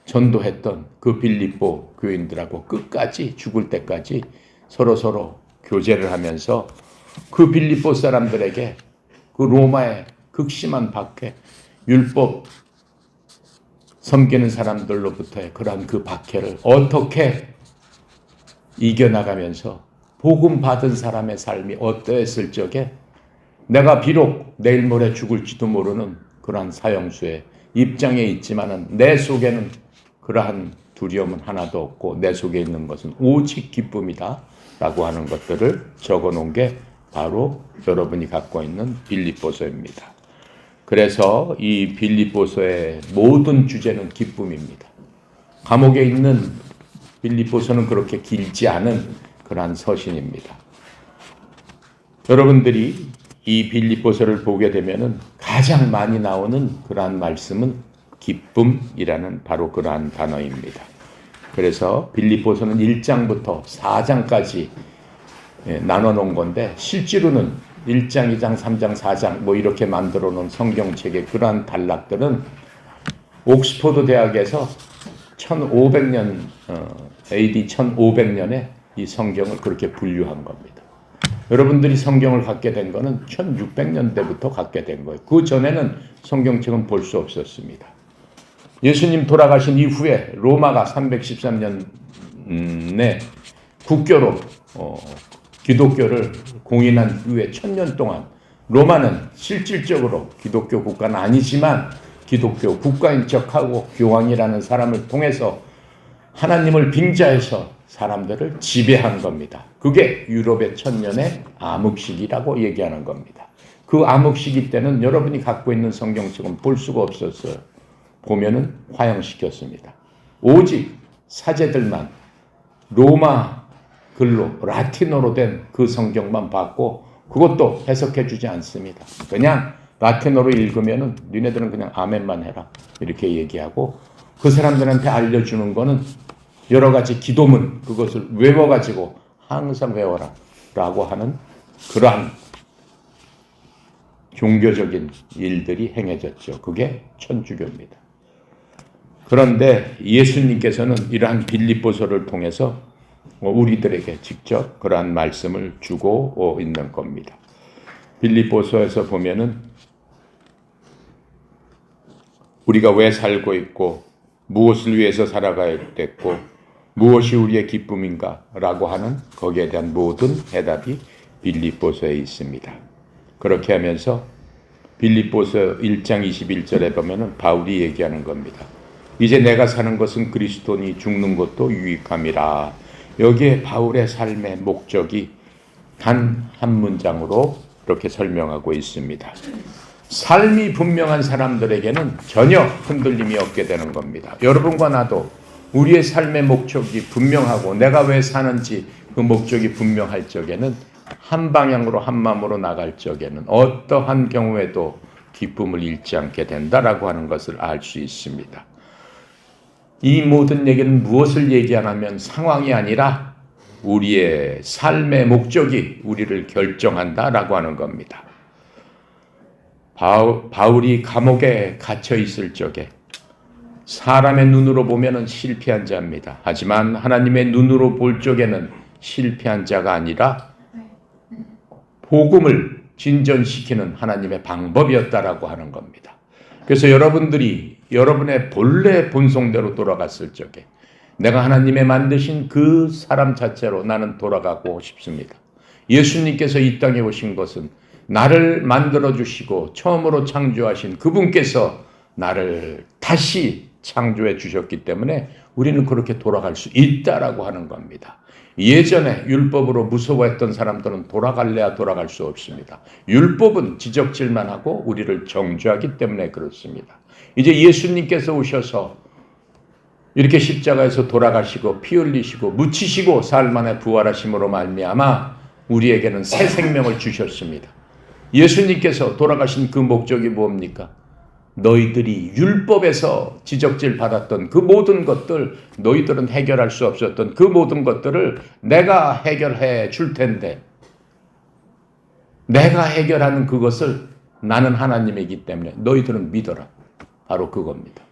전도했던 그 빌립보 교인들하고 끝까지 죽을 때까지 서로 교제를 하면서 그 빌립보 사람들에게 그 로마의 극심한 박해, 율법 섬기는 사람들로부터의 그러한 그 박해를 어떻게 이겨나가면서 복음 받은 사람의 삶이 어떠했을 적에 내가 비록 내일 모레 죽을지도 모르는 그러한 사형수의 입장에 있지만은 내 속에는 그러한 두려움은 하나도 없고 내 속에 있는 것은 오직 기쁨이다 라고 하는 것들을 적어 놓은 게 바로 여러분이 갖고 있는 빌립보서입니다. 그래서 이 빌립보서의 모든 주제는 기쁨입니다. 감옥에 있는 빌립보서는 그렇게 길지 않은 그러한 서신입니다. 여러분들이 이 빌립보서를 보게 되면은 가장 많이 나오는 그러한 말씀은 기쁨이라는 바로 그러한 단어입니다. 그래서 빌립보서는 1장부터 4장까지 나눠 놓은 건데 실제로는 1장, 2장, 3장, 4장 뭐 이렇게 만들어 놓은 성경책의 그러한 단락들은 옥스퍼드 대학에서 1500년 AD 1500년에 이 성경을 그렇게 분류한 겁니다. 여러분들이 성경을 갖게 된 거는 1600년대부터 갖게 된 거예요. 그 전에는 성경책은 볼 수 없었습니다. 예수님 돌아가신 이후에 로마가 313년에 국교로 기독교를 공인한 후에 1000년 동안 로마는 실질적으로 기독교 국가는 아니지만 기독교 국가인 척하고 교황이라는 사람을 통해서 하나님을 빙자해서 사람들을 지배한 겁니다. 그게 유럽의 1000년의 암흑시기라고 얘기하는 겁니다. 그 암흑시기 때는 여러분이 갖고 있는 성경책은 볼 수가 없었어요. 보면은 화형시켰습니다. 오직 사제들만 로마 글로 라틴어로 된 그 성경만 받고 그것도 해석해 주지 않습니다. 그냥 라틴어로 읽으면은 니네들은 그냥 아멘만 해라 이렇게 얘기하고 그 사람들한테 알려주는 거는 여러 가지 기도문 그것을 외워가지고 항상 외워라 라고 하는 그러한 종교적인 일들이 행해졌죠. 그게 천주교입니다. 그런데 예수님께서는 이러한 빌립보서를 통해서 우리들에게 직접 그러한 말씀을 주고 있는 겁니다. 빌립보서에서 보면은 우리가 왜 살고 있고 무엇을 위해서 살아가야 됐고 무엇이 우리의 기쁨인가 라고 하는 거기에 대한 모든 해답이 빌립보서에 있습니다. 그렇게 하면서 빌립보서 1장 21절에 보면은 바울이 얘기하는 겁니다. 이제 내가 사는 것은 그리스도니 죽는 것도 유익함이라. 여기에 바울의 삶의 목적이 단 한 문장으로 이렇게 설명하고 있습니다. 삶이 분명한 사람들에게는 전혀 흔들림이 없게 되는 겁니다. 여러분과 나도 우리의 삶의 목적이 분명하고 내가 왜 사는지 그 목적이 분명할 적에는 한 방향으로 한 마음으로 나갈 적에는 어떠한 경우에도 기쁨을 잃지 않게 된다라고 하는 것을 알 수 있습니다. 이 모든 얘기는 무엇을 얘기하냐면 상황이 아니라 우리의 삶의 목적이 우리를 결정한다라고 하는 겁니다. 바울이 감옥에 갇혀 있을 적에 사람의 눈으로 보면은 실패한 자입니다. 하지만 하나님의 눈으로 볼 적에는 실패한 자가 아니라 복음을 진전시키는 하나님의 방법이었다라고 하는 겁니다. 그래서 여러분들이 여러분의 본래 본성대로 돌아갔을 적에 내가 하나님의 만드신 그 사람 자체로 나는 돌아가고 싶습니다. 예수님께서 이 땅에 오신 것은 나를 만들어주시고 처음으로 창조하신 그분께서 나를 다시 창조해 주셨기 때문에 우리는 그렇게 돌아갈 수 있다라고 하는 겁니다. 예전에 율법으로 무서워했던 사람들은 돌아갈래야 돌아갈 수 없습니다. 율법은 지적질만 하고 우리를 정죄하기 때문에 그렇습니다. 이제 예수님께서 오셔서 이렇게 십자가에서 돌아가시고 피 흘리시고 묻히시고 사흘 만에 부활하심으로 말미암아 우리에게는 새 생명을 주셨습니다. 예수님께서 돌아가신 그 목적이 뭡니까? 너희들이 율법에서 지적질 받았던 그 모든 것들, 너희들은 해결할 수 없었던 그 모든 것들을 내가 해결해 줄 텐데, 내가 해결하는 그것을 나는 하나님이기 때문에 너희들은 믿어라. 바로 그겁니다.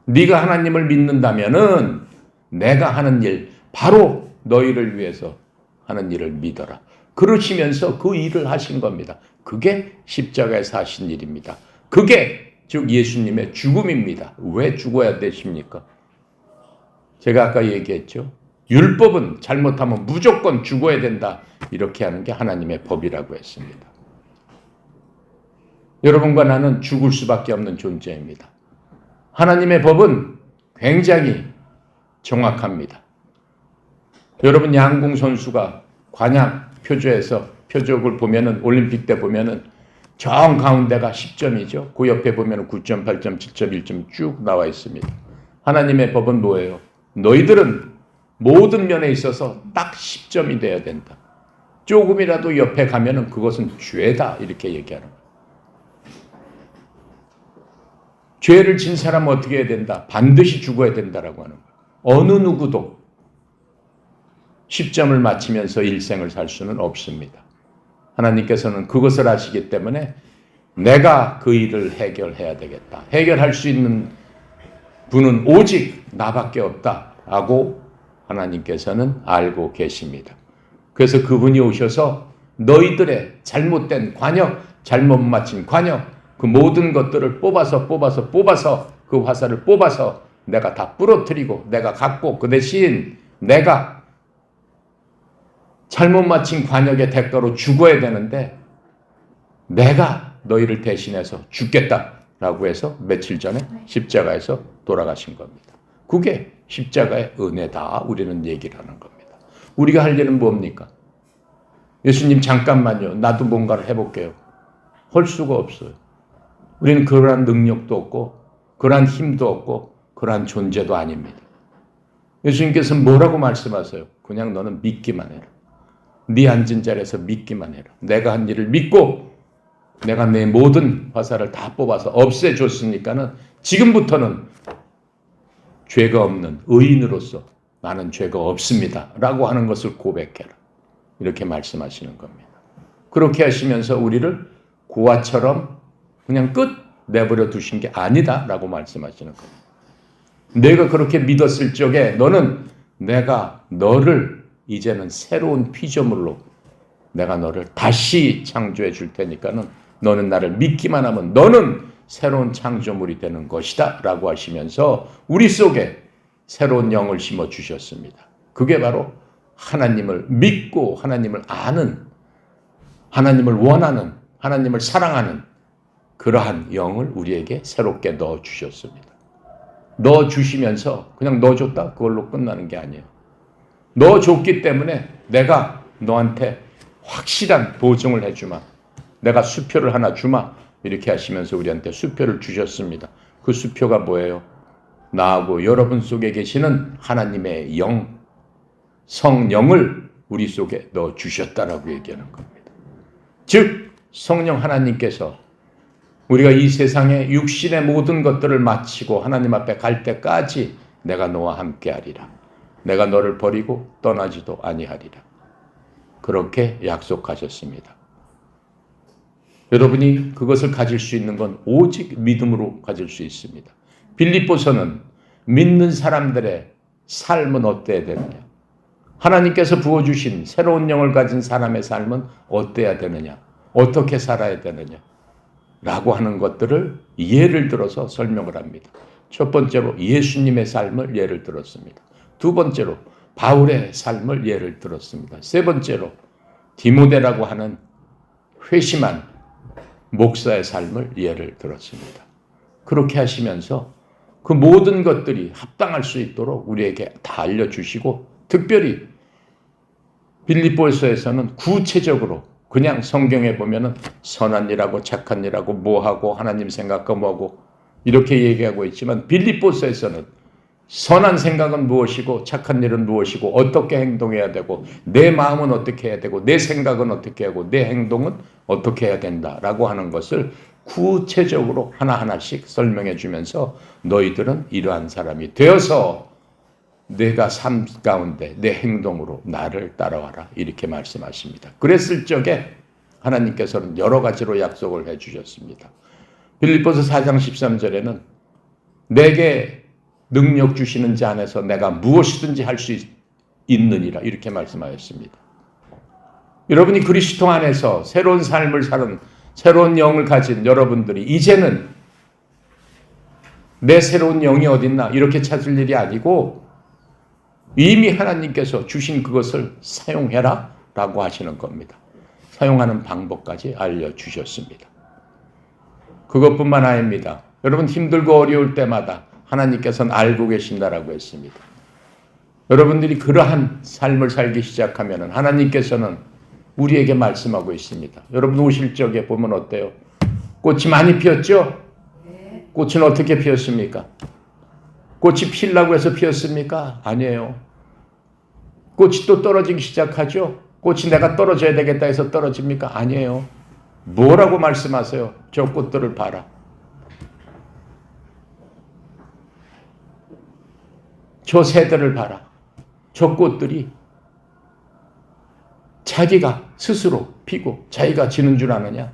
네가 하나님을 믿는다면은 내가 하는 일, 바로 너희를 위해서 하는 일을 믿어라. 그러시면서 그 일을 하신 겁니다. 그게 십자가에서 하신 일입니다. 그게 즉 예수님의 죽음입니다. 왜 죽어야 되십니까? 제가 아까 얘기했죠. 율법은 잘못하면 무조건 죽어야 된다. 이렇게 하는 게 하나님의 법이라고 했습니다. 여러분과 나는 죽을 수밖에 없는 존재입니다. 하나님의 법은 굉장히 정확합니다. 여러분 양궁 선수가 관양 표조에서 표적을 보면은 올림픽 때 보면은 정 가운데가 10점이죠. 그 옆에 보면 9점, 8점, 7점, 1점 쭉 나와 있습니다. 하나님의 법은 뭐예요? 너희들은 모든 면에 있어서 딱 10점이 돼야 된다. 조금이라도 옆에 가면은 그것은 죄다 이렇게 얘기하는 거예요. 죄를 진 사람은 어떻게 해야 된다? 반드시 죽어야 된다라고 하는 거예요. 어느 누구도 10점을 맞추면서 일생을 살 수는 없습니다. 하나님께서는 그것을 아시기 때문에 내가 그 일을 해결해야 되겠다. 해결할 수 있는 분은 오직 나밖에 없다라고 하나님께서는 알고 계십니다. 그래서 그분이 오셔서 너희들의 잘못된 관역, 잘못 맞힌 관역, 그 모든 것들을 뽑아서 그 화살을 뽑아서 내가 다 부러뜨리고 내가 갖고 그 대신 내가 잘못 맞힌 관역의 대가로 죽어야 되는데 내가 너희를 대신해서 죽겠다라고 해서 며칠 전에 십자가에서 돌아가신 겁니다. 그게 십자가의 은혜다 우리는 얘기를 하는 겁니다. 우리가 할 일은 뭡니까? 예수님 잠깐만요. 나도 뭔가를 해볼게요. 할 수가 없어요. 우리는 그러한 능력도 없고 그러한 힘도 없고 그러한 존재도 아닙니다. 예수님께서는 뭐라고 말씀하세요? 그냥 너는 믿기만 해라. 네 앉은 자리에서 믿기만 해라. 내가 한 일을 믿고 내가 내 모든 화살을 다 뽑아서 없애줬으니까는 지금부터는 죄가 없는 의인으로서 나는 죄가 없습니다. 라고 하는 것을 고백해라. 이렇게 말씀하시는 겁니다. 그렇게 하시면서 우리를 고아처럼 그냥 끝 내버려 두신 게 아니다. 라고 말씀하시는 겁니다. 내가 그렇게 믿었을 적에 너는 내가 너를 이제는 새로운 피조물로 내가 너를 다시 창조해 줄 테니까는 너는 나를 믿기만 하면 너는 새로운 창조물이 되는 것이다 라고 하시면서 우리 속에 새로운 영을 심어 주셨습니다. 그게 바로 하나님을 믿고 하나님을 아는, 하나님을 원하는, 하나님을 사랑하는 그러한 영을 우리에게 새롭게 넣어 주셨습니다. 넣어 주시면서 그냥 넣어줬다 그걸로 끝나는 게 아니에요. 넣어줬기 때문에 내가 너한테 확실한 보증을 해주마. 내가 수표를 하나 주마. 이렇게 하시면서 우리한테 수표를 주셨습니다. 그 수표가 뭐예요? 나하고 여러분 속에 계시는 하나님의 영, 성령을 우리 속에 넣어주셨다라고 얘기하는 겁니다. 즉 성령 하나님께서 우리가 이 세상의 육신의 모든 것들을 마치고 하나님 앞에 갈 때까지 내가 너와 함께하리라. 내가 너를 버리고 떠나지도 아니하리라. 그렇게 약속하셨습니다. 여러분이 그것을 가질 수 있는 건 오직 믿음으로 가질 수 있습니다. 빌립보서는 믿는 사람들의 삶은 어때야 되느냐? 하나님께서 부어주신 새로운 영을 가진 사람의 삶은 어때야 되느냐? 어떻게 살아야 되느냐? 라고 하는 것들을 예를 들어서 설명을 합니다. 첫 번째로 예수님의 삶을 예를 들었습니다. 두 번째로 바울의 삶을 예를 들었습니다. 세 번째로 디모데라고 하는 회심한 목사의 삶을 예를 들었습니다. 그렇게 하시면서 그 모든 것들이 합당할 수 있도록 우리에게 다 알려주시고 특별히 빌립보서에서는 구체적으로 그냥 성경에 보면은 선한 일하고 착한 일하고 뭐하고 하나님 생각하고 뭐하고 이렇게 얘기하고 있지만 빌립보서에서는 선한 생각은 무엇이고 착한 일은 무엇이고 어떻게 행동해야 되고 내 마음은 어떻게 해야 되고 내 생각은 어떻게 하고 내 행동은 어떻게 해야 된다라고 하는 것을 구체적으로 하나하나씩 설명해 주면서 너희들은 이러한 사람이 되어서 내가 삶 가운데 내 행동으로 나를 따라와라 이렇게 말씀하십니다. 그랬을 적에 하나님께서는 여러 가지로 약속을 해 주셨습니다. 빌립보서 4장 13절에는 내게 능력 주시는 자 안에서 내가 무엇이든지 할 수 있느니라 이렇게 말씀하였습니다. 여러분이 그리스도 안에서 새로운 삶을 사는 새로운 영을 가진 여러분들이 이제는 내 새로운 영이 어딨나 이렇게 찾을 일이 아니고 이미 하나님께서 주신 그것을 사용해라 라고 하시는 겁니다. 사용하는 방법까지 알려주셨습니다. 그것뿐만 아닙니다. 여러분 힘들고 어려울 때마다 하나님께서는 알고 계신다라고 했습니다. 여러분들이 그러한 삶을 살기 시작하면 하나님께서는 우리에게 말씀하고 있습니다. 여러분 오실 적에 보면 어때요? 꽃이 많이 피었죠? 꽃은 어떻게 피었습니까? 꽃이 피려고 해서 피었습니까? 아니에요. 꽃이 또 떨어지기 시작하죠? 꽃이 내가 떨어져야 되겠다 해서 떨어집니까? 아니에요. 뭐라고 말씀하세요? 저 꽃들을 봐라. 저 새들을 봐라. 저 꽃들이 자기가 스스로 피고 자기가 지는 줄 아느냐?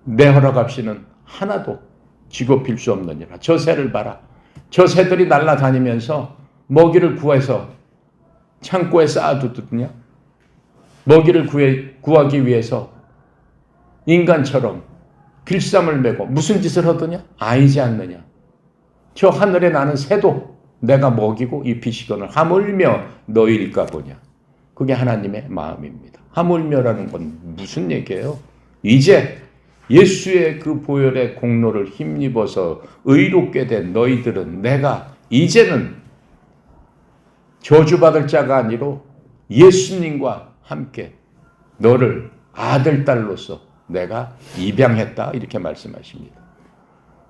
내 허락 없이는 하나도 지고 필 수 없느니라. 저 새를 봐라. 저 새들이 날아다니면서 먹이를 구해서 창고에 쌓아두느냐? 먹이를 구하기 위해서 인간처럼 길쌈을 메고 무슨 짓을 하더냐? 아니지 않느냐? 저 하늘에 나는 새도 내가 먹이고 입히시거늘 하물며 너희일까 보냐? 그게 하나님의 마음입니다. 하물며라는 건 무슨 얘기예요? 이제 예수의 그 보혈의 공로를 힘입어서 의롭게 된 너희들은 내가 이제는 저주받을 자가 아니로 예수님과 함께 너를 아들, 딸로서 내가 입양했다 이렇게 말씀하십니다.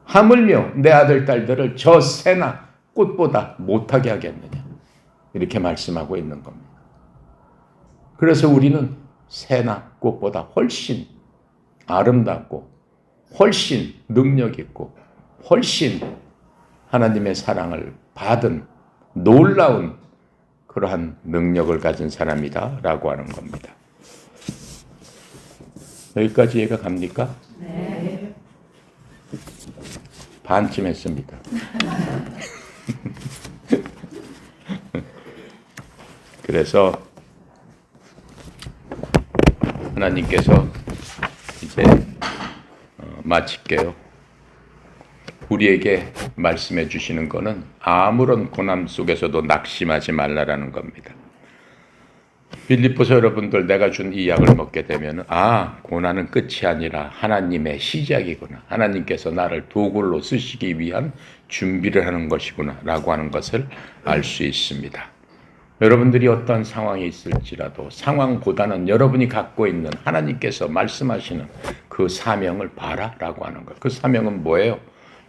하물며 내 아들, 딸들을 저 새나 꽃보다 못하게 하겠느냐 이렇게 말씀하고 있는 겁니다. 그래서 우리는 새나 꽃보다 훨씬 아름답고 훨씬 능력 있고 훨씬 하나님의 사랑을 받은 놀라운 그러한 능력을 가진 사람이다 라고 하는 겁니다. 여기까지 이해가 갑니까? 네. 반쯤 했습니다. 그래서 하나님께서 이제 마칠게요. 우리에게 말씀해 주시는 것은 아무런 고난 속에서도 낙심하지 말라라는 겁니다. 빌립보서 여러분들 내가 준 이 약을 먹게 되면 고난은 끝이 아니라 하나님의 시작이구나. 하나님께서 나를 도구로 쓰시기 위한 준비를 하는 것이구나 라고 하는 것을 알 수 있습니다. 여러분들이 어떤 상황이 있을지라도 상황보다는 여러분이 갖고 있는 하나님께서 말씀하시는 그 사명을 봐라 라고 하는 것. 그 사명은 뭐예요?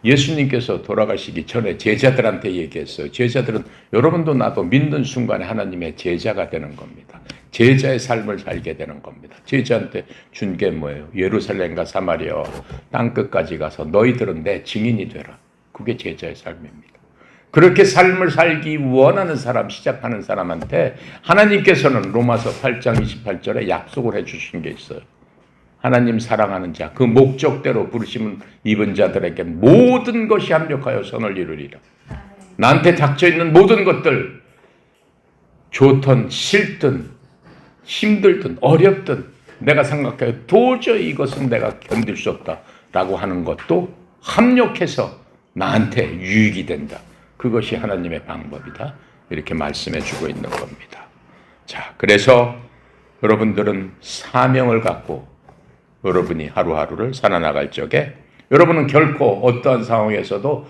예수님께서 돌아가시기 전에 제자들한테 얘기했어요. 제자들은 여러분도 나도 믿는 순간에 하나님의 제자가 되는 겁니다. 제자의 삶을 살게 되는 겁니다. 제자한테 준 게 뭐예요? 예루살렘과 사마리아 땅끝까지 가서 너희들은 내 증인이 되라. 그게 제자의 삶입니다. 그렇게 삶을 살기 원하는 사람, 시작하는 사람한테 하나님께서는 로마서 8장 28절에 약속을 해주신 게 있어요. 하나님 사랑하는 자, 그 목적대로 부르심을 입은 자들에게 모든 것이 합력하여 선을 이루리라. 나한테 닥쳐있는 모든 것들, 좋든 싫든 힘들든 어렵든 내가 생각해요. 도저히 이것은 내가 견딜 수 없다라고 하는 것도 합력해서 나한테 유익이 된다. 그것이 하나님의 방법이다. 이렇게 말씀해 주고 있는 겁니다. 자, 그래서 여러분들은 사명을 갖고 여러분이 하루하루를 살아나갈 적에 여러분은 결코 어떠한 상황에서도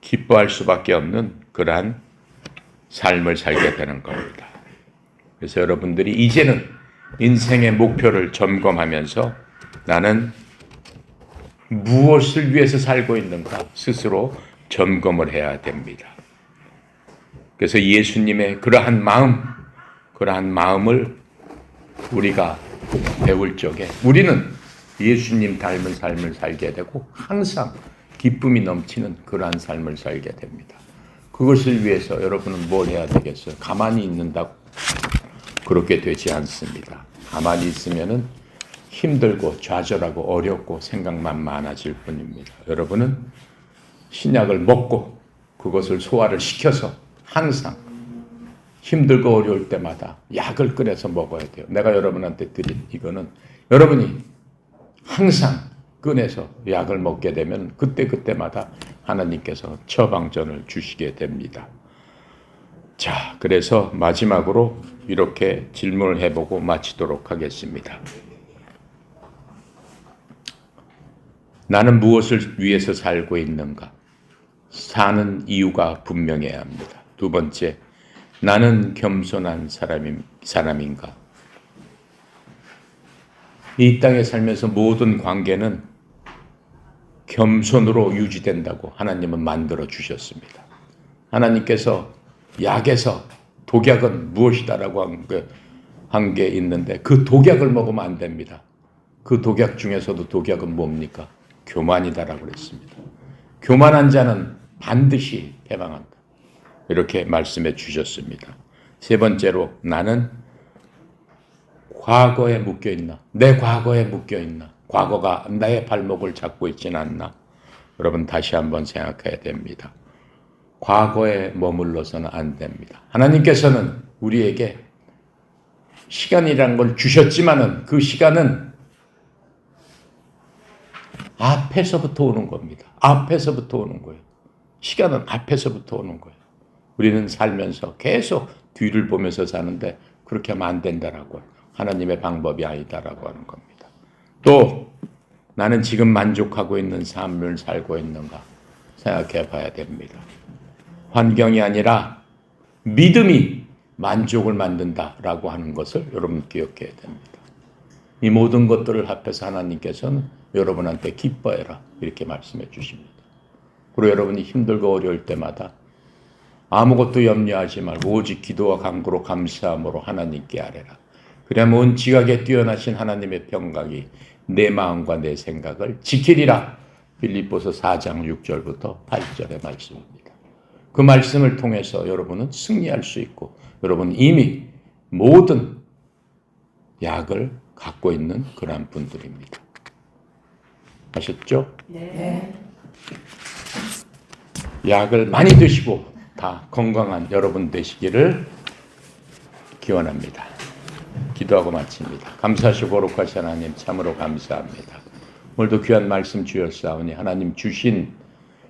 기뻐할 수밖에 없는 그러한 삶을 살게 되는 겁니다. 그래서 여러분들이 이제는 인생의 목표를 점검하면서 나는 무엇을 위해서 살고 있는가 스스로 점검을 해야 됩니다. 그래서 예수님의 그러한 마음을 우리가 배울 적에 우리는 예수님 닮은 삶을 살게 되고 항상 기쁨이 넘치는 그러한 삶을 살게 됩니다. 그것을 위해서 여러분은 뭘 해야 되겠어요? 가만히 있는다고 그렇게 되지 않습니다. 가만히 있으면은 힘들고 좌절하고 어렵고 생각만 많아질 뿐입니다. 여러분은 신약을 먹고 그것을 소화를 시켜서 항상 힘들고 어려울 때마다 약을 끓여서 먹어야 돼요. 내가 여러분한테 드린 이거는 여러분이 항상 꺼내서 약을 먹게 되면 그때마다 하나님께서 처방전을 주시게 됩니다. 자, 그래서 마지막으로 이렇게 질문을 해보고 마치도록 하겠습니다. 나는 무엇을 위해서 살고 있는가? 사는 이유가 분명해야 합니다. 두 번째, 나는 겸손한 사람인가? 이 땅에 살면서 모든 관계는 겸손으로 유지된다고 하나님은 만들어 주셨습니다. 하나님께서 약에서 독약은 무엇이다라고 한 게 있는데 그 독약을 먹으면 안 됩니다. 그 독약 중에서도 독약은 뭡니까? 교만이다라고 그랬습니다. 교만한 자는 반드시 패망한다. 이렇게 말씀해 주셨습니다. 세 번째로 나는 과거에 묶여있나? 내 과거에 묶여있나? 과거가 나의 발목을 잡고 있지는 않나? 여러분 다시 한번 생각해야 됩니다. 과거에 머물러서는 안 됩니다. 하나님께서는 우리에게 시간이라는 걸 주셨지만은 그 시간은 앞에서부터 오는 겁니다. 앞에서부터 오는 거예요. 시간은 앞에서부터 오는 거예요. 우리는 살면서 계속 뒤를 보면서 사는데 그렇게 하면 안 된다라고 하나님의 방법이 아니다라고 하는 겁니다. 또 나는 지금 만족하고 있는 삶을 살고 있는가 생각해 봐야 됩니다. 환경이 아니라 믿음이 만족을 만든다라고 하는 것을 여러분 기억해야 됩니다. 이 모든 것들을 합해서 하나님께서는 여러분한테 기뻐해라 이렇게 말씀해 주십니다. 그리고 여러분이 힘들고 어려울 때마다 아무것도 염려하지 말고 오직 기도와 간구로 감사함으로 하나님께 아뢰라. 그러면 온 지각에 뛰어나신 하나님의 평강이 내 마음과 내 생각을 지키리라. 빌립보서 4장 6절부터 8절의 말씀입니다. 그 말씀을 통해서 여러분은 승리할 수 있고 여러분 이미 모든 약을 갖고 있는 그런 분들입니다. 아셨죠? 네. 약을 많이 드시고 다 건강한 여러분 되시기를 기원합니다. 기도하고 마칩니다. 감사하시고 거룩하신 하나님 참으로 감사합니다. 오늘도 귀한 말씀 주셨사오니 하나님 주신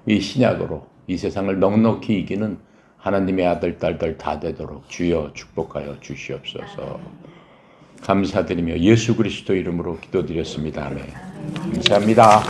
이 신약으로 이 세상을 넉넉히 이기는 하나님의 아들 딸들 다 되도록 주여 축복하여 주시옵소서. 감사드리며 예수 그리스도 이름으로 기도드렸습니다. 아멘. 감사합니다.